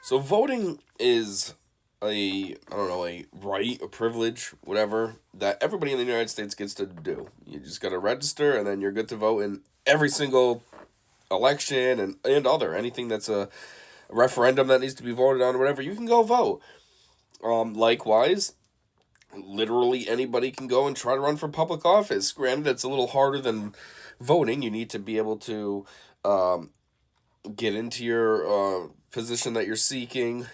So voting is I don't know, a right, a privilege, whatever, that everybody in the United States gets to do. You just got to register and then you're good to vote in every single election and other anything that's a referendum that needs to be voted on or whatever, you can go vote. Likewise, literally anybody can go and try to run for public office. Granted, it's a little harder than voting. You need to be able to get into your position that you're seeking.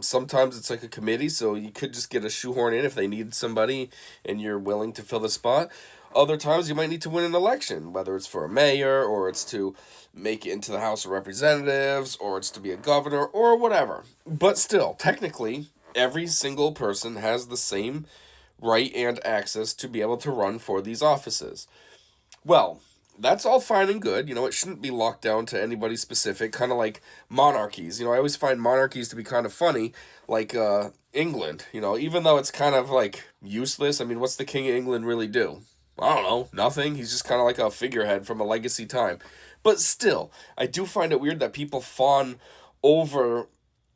Sometimes it's like a committee, so you could just get a shoehorn in if they need somebody and you're willing to fill the spot. Other times you might need to win an election, whether it's for a mayor or it's to make it into the House of Representatives or it's to be a governor or whatever. But still, technically, every single person has the same right and access to be able to run for these offices. Well, that's all fine and good. It shouldn't be locked down to anybody specific, kind of like monarchies. I always find monarchies to be kind of funny, like England. Even though it's kind of like useless. I mean, what's the King of England really do? I don't know, nothing. He's just kind of like a figurehead from a legacy time. But still, I do find it weird that people fawn over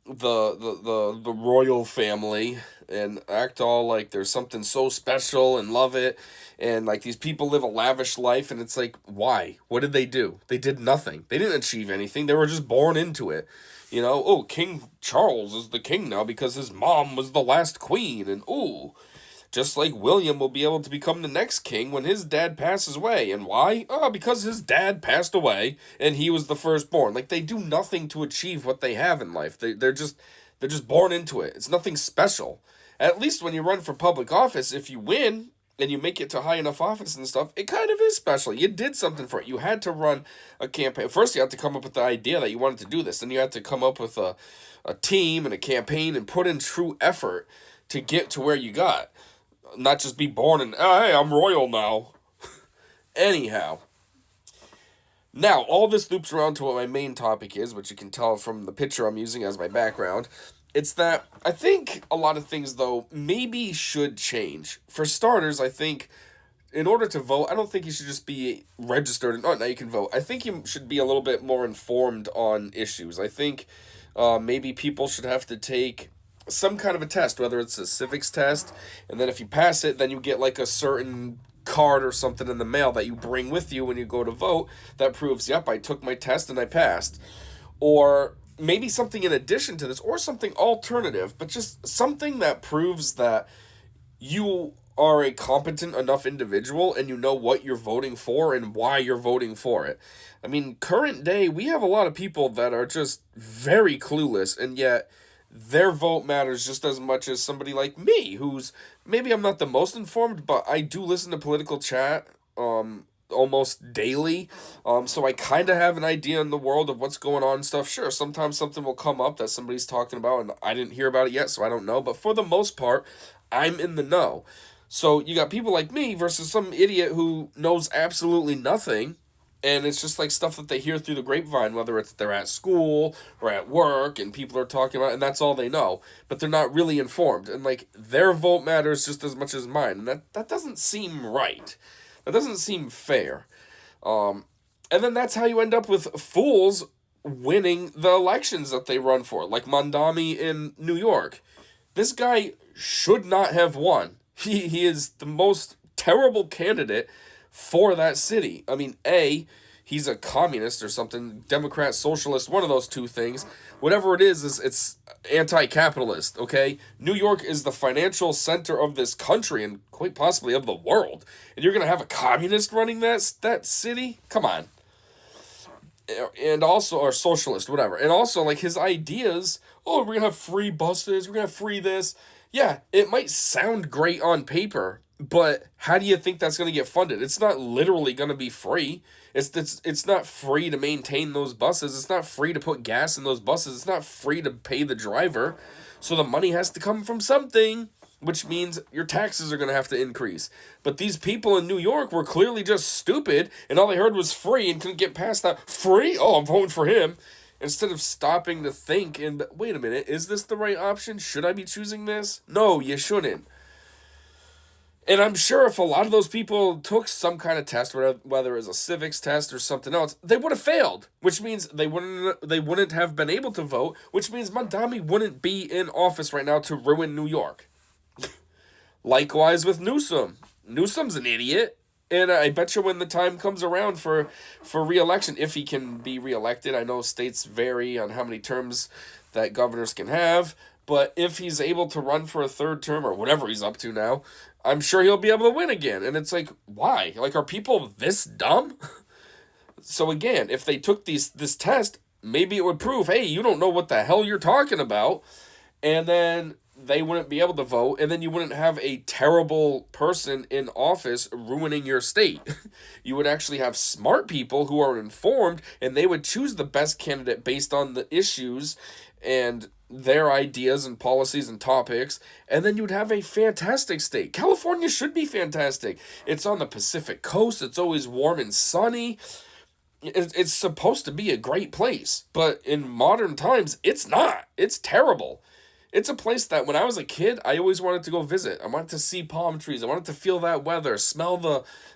the royal family and act all like there's something so special and love it, and like these people live a lavish life, and it's like, why? What did they do? They did nothing. They didn't achieve anything. They were just born into it. Oh, King Charles is the king now because his mom was the last queen, and oh, just like William will be able to become the next king when his dad passes away. And why? Oh, because his dad passed away and he was the firstborn. Like, they do nothing to achieve what they have in life. They're just born into it. It's nothing special. At least when you run for public office, if you win and you make it to high enough office and stuff, it kind of is special. You did something for it. You had to run a campaign. First, you had to come up with the idea that you wanted to do this. Then you had to come up with a team and a campaign and put in true effort to get to where you got. Not just be born and, oh, hey, I'm royal now. Anyhow. Now, all this loops around to what my main topic is, which you can tell from the picture I'm using as my background. It's that I think a lot of things, though, maybe should change. For starters, I think in order to vote, I don't think you should just be registered and, oh, now you can vote. I think you should be a little bit more informed on issues. I think maybe people should have to take some kind of a test, whether it's a civics test, and then if you pass it, then you get like a certain card or something in the mail that you bring with you when you go to vote that proves, yep, I took my test and I passed. Or maybe something in addition to this, or something alternative, but just something that proves that you are a competent enough individual and you know what you're voting for and why you're voting for it. I mean, current day, we have a lot of people that are just very clueless, and yet their vote matters just as much as somebody like me, who's maybe I'm not the most informed, but I do listen to political chat almost daily. So I kind of have an idea in the world of what's going on and stuff. Sure, sometimes something will come up that somebody's talking about and I didn't hear about it yet, so I don't know. But for the most part, I'm in the know. So you got people like me versus some idiot who knows absolutely nothing, and it's just like stuff that they hear through the grapevine, whether it's they're at school or at work and people are talking about it, and that's all they know. But they're not really informed. And like their vote matters just as much as mine. And that doesn't seem right. That doesn't seem fair. And then that's how you end up with fools winning the elections that they run for. Like Mondami in New York. This guy should not have won. He is the most terrible candidate for that city. I mean, he's a communist or something, Democrat, socialist, one of those two things. Whatever it is it's anti-capitalist, okay? New York is the financial center of this country and quite possibly of the world. And you're going to have a communist running that city? Come on. And also, or socialist, whatever. And also, like, his ideas, oh, we're going to have free buses, we're going to have free this. Yeah, it might sound great on paper, but how do you think that's going to get funded? It's not literally going to be free. It's not free to maintain those buses. It's not free to put gas in those buses. It's not free to pay the driver. So the money has to come from something, which means your taxes are going to have to increase. But these people in New York were clearly just stupid, and all they heard was free and couldn't get past that. Free? Oh, I'm voting for him. Instead of stopping to think and, wait a minute, is this the right option? Should I be choosing this? No, you shouldn't. And I'm sure if a lot of those people took some kind of test, whether it was a civics test or something else, they would have failed, which means they wouldn't have been able to vote, which means Mondami wouldn't be in office right now to ruin New York. Likewise with Newsom. Newsom's an idiot. And I bet you when the time comes around for re-election, if he can be re-elected, I know states vary on how many terms that governors can have, but if he's able to run for a third term or whatever he's up to now, I'm sure he'll be able to win again. And it's like, why? Like, are people this dumb? So again, if they took this test, maybe it would prove, hey, you don't know what the hell you're talking about, and then they wouldn't be able to vote, and then you wouldn't have a terrible person in office ruining your state. You would actually have smart people who are informed, and they would choose the best candidate based on the issues and their ideas and policies and topics, and then you'd have a fantastic state. California should be fantastic. It's on the Pacific coast, it's always warm and sunny. It's supposed to be a great place, but in modern times, it's not. It's terrible. It's a place that when I was a kid, I always wanted to go visit. I wanted to see palm trees. I wanted to feel that weather, smell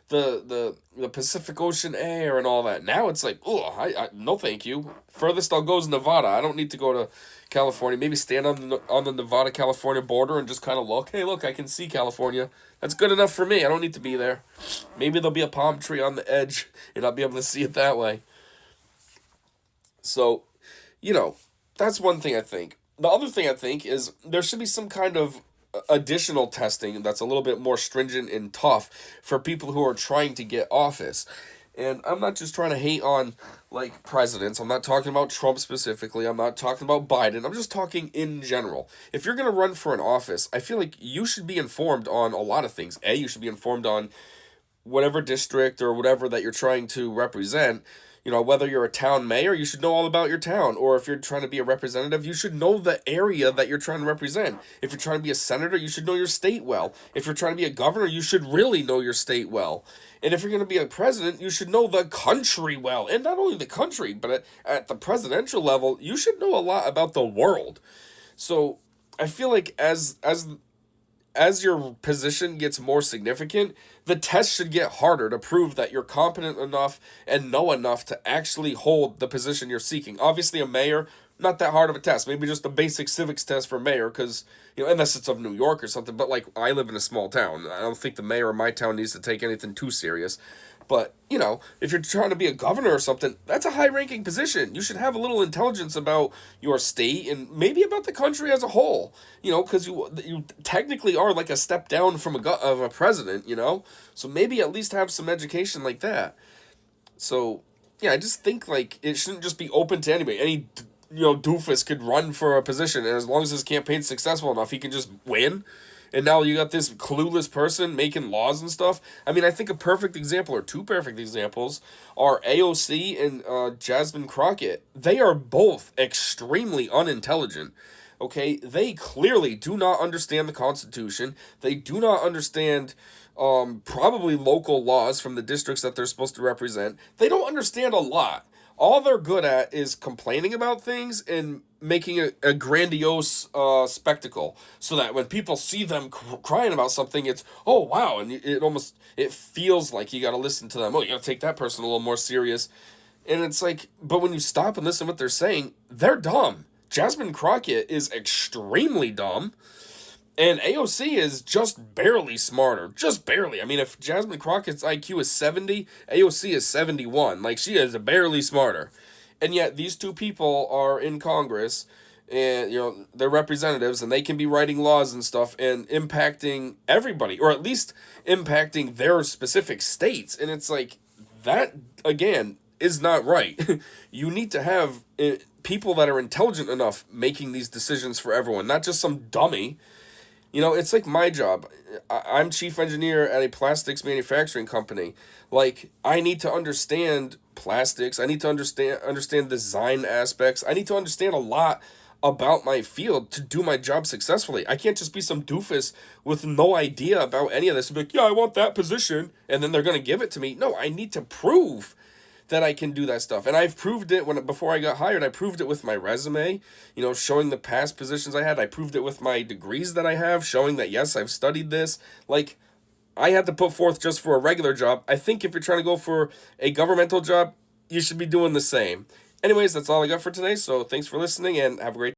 the Pacific Ocean air and all that. Now it's like, oh, I no thank you. Furthest I'll go is Nevada. I don't need to go to California. Maybe stand on the Nevada California border and just kind of look. Hey, look, I can see California. That's good enough for me. I don't need to be there. Maybe there'll be a palm tree on the edge and I'll be able to see it that way. So, you know, that's one thing I think. The other thing I think is there should be some kind of additional testing that's a little bit more stringent and tough for people who are trying to get office. And I'm not just trying to hate on like presidents. I'm not talking about Trump specifically. I'm not talking about Biden. I'm just talking in general. If you're going to run for an office, I feel like you should be informed on a lot of things. You should be informed on whatever district or whatever that you're trying to represent. You know, whether you're a town mayor, you should know all about your town. Or if you're trying to be a representative, you should know the area that you're trying to represent. If you're trying to be a senator, you should know your state well. If you're trying to be a governor, you should really know your state well. And if you're going to be a president, you should know the country well. And not only the country, but at the presidential level, you should know a lot about the world. So I feel like as your position gets more significant, the test should get harder to prove that you're competent enough and know enough to actually hold the position you're seeking. Obviously, a mayor, not that hard of a test. Maybe just a basic civics test for mayor, because, you know, unless it's of New York or something. But, like, I live in a small town. I don't think the mayor of my town needs to take anything too serious. But, you know, if you're trying to be a governor or something, that's a high-ranking position. You should have a little intelligence about your state and maybe about the country as a whole. You know, because you technically are like a step down from of a president, you know? So maybe at least have some education like that. So, yeah, I just think, like, it shouldn't just be open to anybody. Any, you know, doofus could run for a position, and as long as his campaign's successful enough, he can just win. And now you got this clueless person making laws and stuff. I mean, I think a perfect example, or two perfect examples, are AOC and Jasmine Crockett. They are both extremely unintelligent. Okay, they clearly do not understand the Constitution. They do not understand probably local laws from the districts that they're supposed to represent. They don't understand a lot. All they're good at is complaining about things and making a grandiose spectacle, so that when people see them crying about something, it's, oh wow, and it feels like you got to listen to them. Oh, you got to take that person a little more serious. And it's like, but when you stop and listen to what they're saying, they're dumb. Jasmine Crockett is extremely dumb. And AOC is just barely smarter. Just barely. I mean, if Jasmine Crockett's IQ is 70, AOC is 71. Like, she is barely smarter. And yet, these two people are in Congress, and, you know, they're representatives, and they can be writing laws and stuff and impacting everybody, or at least impacting their specific states. And it's like, that, again, is not right. You need to have people that are intelligent enough making these decisions for everyone, not just some dummy. You know, it's like my job. I'm chief engineer at a plastics manufacturing company. Like, I need to understand plastics. I need to understand design aspects. I need to understand a lot about my field to do my job successfully. I can't just be some doofus with no idea about any of this and be like, yeah, I want that position, and then they're going to give it to me. No, I need to prove that I can do that stuff. And I've proved it before I got hired. I proved it with my resume, you know, showing the past positions I had. I proved it with my degrees that I have, showing that, yes, I've studied this. Like, I had to put forth just for a regular job. I think if you're trying to go for a governmental job, you should be doing the same. Anyways, that's all I got for today. So thanks for listening and have a great